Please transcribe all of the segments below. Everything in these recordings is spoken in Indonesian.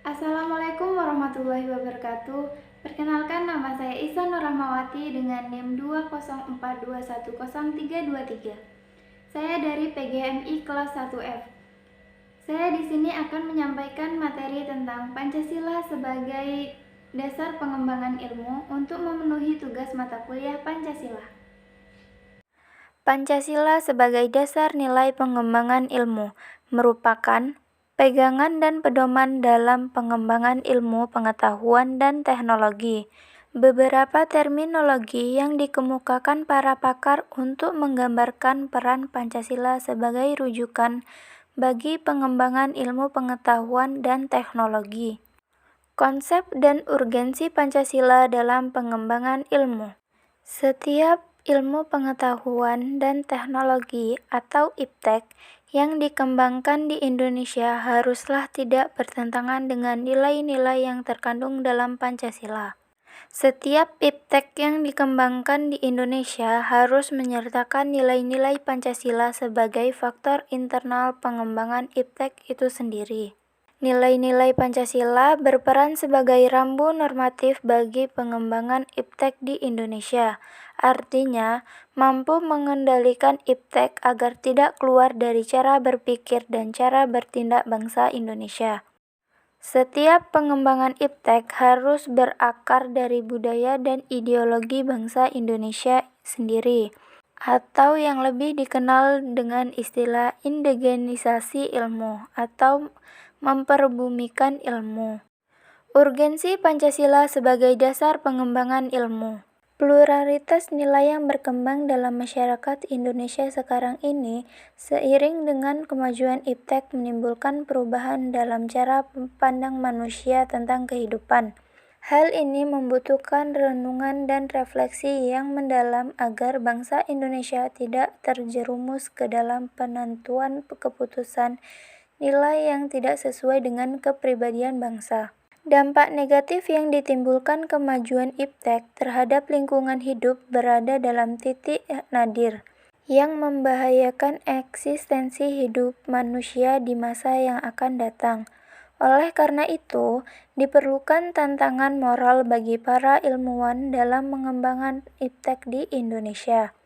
Assalamualaikum warahmatullahi wabarakatuh. Perkenalkan, nama saya Isa Nur Rahmawati dengan NIM 204210323. Saya dari PGMI kelas 1F. Saya di sini akan menyampaikan materi tentang Pancasila sebagai dasar pengembangan ilmu untuk memenuhi tugas mata kuliah Pancasila. Pancasila sebagai dasar nilai pengembangan ilmu merupakan pegangan dan pedoman dalam pengembangan ilmu pengetahuan dan teknologi. Beberapa terminologi yang dikemukakan para pakar untuk menggambarkan peran Pancasila sebagai rujukan bagi pengembangan ilmu pengetahuan dan teknologi. Konsep dan urgensi Pancasila dalam pengembangan ilmu. Setiap ilmu pengetahuan dan teknologi atau IPTEK yang dikembangkan di Indonesia haruslah tidak bertentangan dengan nilai-nilai yang terkandung dalam Pancasila. Setiap IPTEK yang dikembangkan di Indonesia harus menyertakan nilai-nilai Pancasila sebagai faktor internal pengembangan IPTEK itu sendiri. Nilai-nilai Pancasila berperan sebagai rambu normatif bagi pengembangan IPTEK di Indonesia. Artinya, mampu mengendalikan IPTEK agar tidak keluar dari cara berpikir dan cara bertindak bangsa Indonesia. Setiap pengembangan IPTEK harus berakar dari budaya dan ideologi bangsa Indonesia sendiri, atau yang lebih dikenal dengan istilah indigenisasi ilmu atau memperbumikan ilmu. Urgensi Pancasila sebagai dasar pengembangan ilmu. Pluralitas nilai yang berkembang dalam masyarakat Indonesia sekarang ini seiring dengan kemajuan IPTEK menimbulkan perubahan dalam cara pandang manusia tentang kehidupan. Hal ini membutuhkan renungan dan refleksi yang mendalam agar bangsa Indonesia tidak terjerumus ke dalam penentuan keputusan nilai yang tidak sesuai dengan kepribadian bangsa. Dampak negatif yang ditimbulkan kemajuan IPTEK terhadap lingkungan hidup berada dalam titik nadir yang membahayakan eksistensi hidup manusia di masa yang akan datang. Oleh karena itu, diperlukan tantangan moral bagi para ilmuwan dalam mengembangkan IPTEK di Indonesia.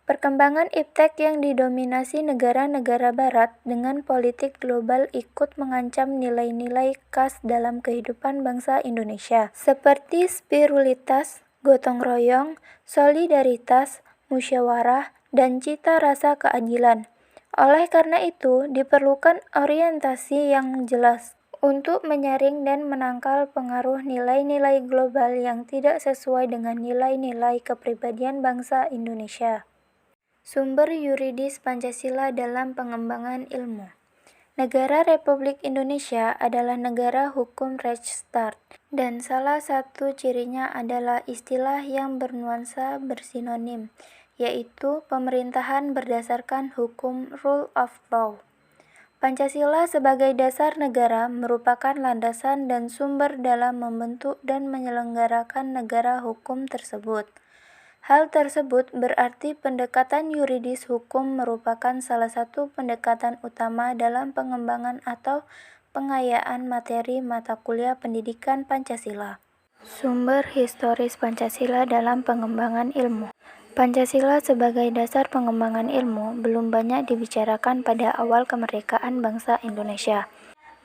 Perkembangan IPTEK yang didominasi negara-negara barat dengan politik global ikut mengancam nilai-nilai khas dalam kehidupan bangsa Indonesia, seperti spiritualitas, gotong royong, solidaritas, musyawarah, dan cita rasa keadilan. Oleh karena itu, diperlukan orientasi yang jelas untuk menyaring dan menangkal pengaruh nilai-nilai global yang tidak sesuai dengan nilai-nilai kepribadian bangsa Indonesia. Sumber yuridis Pancasila dalam pengembangan ilmu. Negara Republik Indonesia adalah negara hukum Rechtsstaat, dan salah satu cirinya adalah istilah yang bernuansa bersinonim, yaitu pemerintahan berdasarkan hukum rule of law. Pancasila sebagai dasar negara merupakan landasan dan sumber dalam membentuk dan menyelenggarakan negara hukum tersebut. Hal tersebut berarti pendekatan yuridis hukum merupakan salah satu pendekatan utama dalam pengembangan atau pengayaan materi mata kuliah pendidikan Pancasila. Sumber historis Pancasila dalam pengembangan ilmu. Pancasila sebagai dasar pengembangan ilmu belum banyak dibicarakan pada awal kemerdekaan bangsa Indonesia.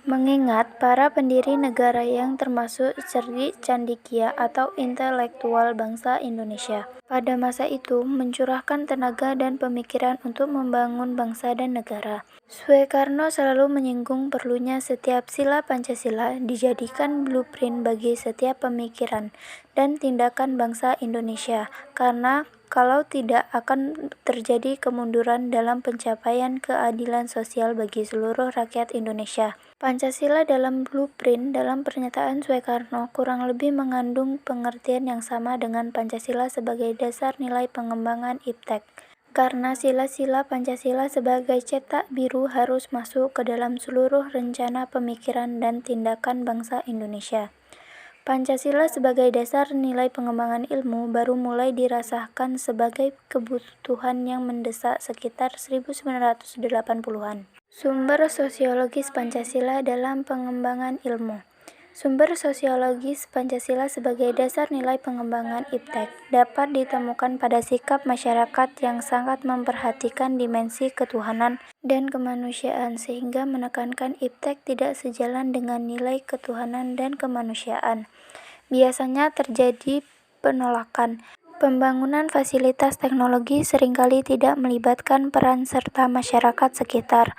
Mengingat para pendiri negara yang termasuk cerdik cendekia atau intelektual bangsa Indonesia pada masa itu mencurahkan tenaga dan pemikiran untuk membangun bangsa dan negara. Soekarno selalu menyinggung perlunya setiap sila Pancasila dijadikan blueprint bagi setiap pemikiran dan tindakan bangsa Indonesia, karena kalau tidak akan terjadi kemunduran dalam pencapaian keadilan sosial bagi seluruh rakyat Indonesia. Pancasila dalam blueprint dalam pernyataan Soekarno kurang lebih mengandung pengertian yang sama dengan Pancasila sebagai dasar nilai pengembangan IPTEK. Karena sila-sila Pancasila sebagai cetak biru harus masuk ke dalam seluruh rencana pemikiran dan tindakan bangsa Indonesia. Pancasila sebagai dasar nilai pengembangan ilmu baru mulai dirasakan sebagai kebutuhan yang mendesak sekitar 1980-an. Sumber sosiologis Pancasila dalam pengembangan ilmu. Sumber sosiologis Pancasila sebagai dasar nilai pengembangan IPTEK dapat ditemukan pada sikap masyarakat yang sangat memperhatikan dimensi ketuhanan dan kemanusiaan sehingga menekankan IPTEK tidak sejalan dengan nilai ketuhanan dan kemanusiaan. Biasanya terjadi penolakan. Pembangunan fasilitas teknologi seringkali tidak melibatkan peran serta masyarakat sekitar.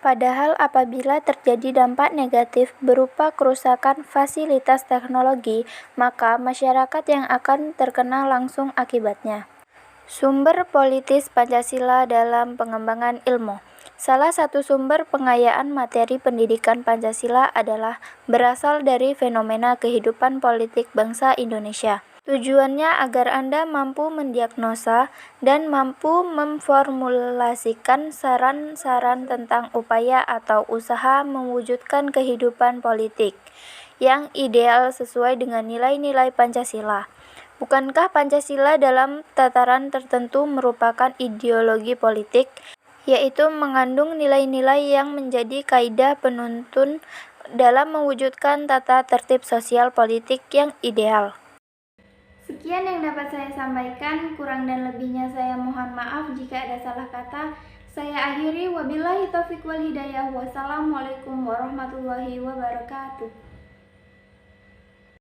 Padahal apabila terjadi dampak negatif berupa kerusakan fasilitas teknologi, maka masyarakat yang akan terkena langsung akibatnya. Sumber politis Pancasila dalam pengembangan ilmu. Salah satu sumber pengayaan materi pendidikan Pancasila adalah berasal dari fenomena kehidupan politik bangsa Indonesia. Tujuannya agar Anda mampu mendiagnosa dan mampu memformulasikan saran-saran tentang upaya atau usaha mewujudkan kehidupan politik yang ideal sesuai dengan nilai-nilai Pancasila. Bukankah Pancasila dalam tataran tertentu merupakan ideologi politik, yaitu mengandung nilai-nilai yang menjadi kaidah penuntun dalam mewujudkan tata tertib sosial politik yang ideal? Sekian yang dapat saya sampaikan, kurang dan lebihnya saya mohon maaf jika ada salah kata. Saya akhiri, wabillahi taufiq wal hidayah. Wassalamualaikum warahmatullahi wabarakatuh.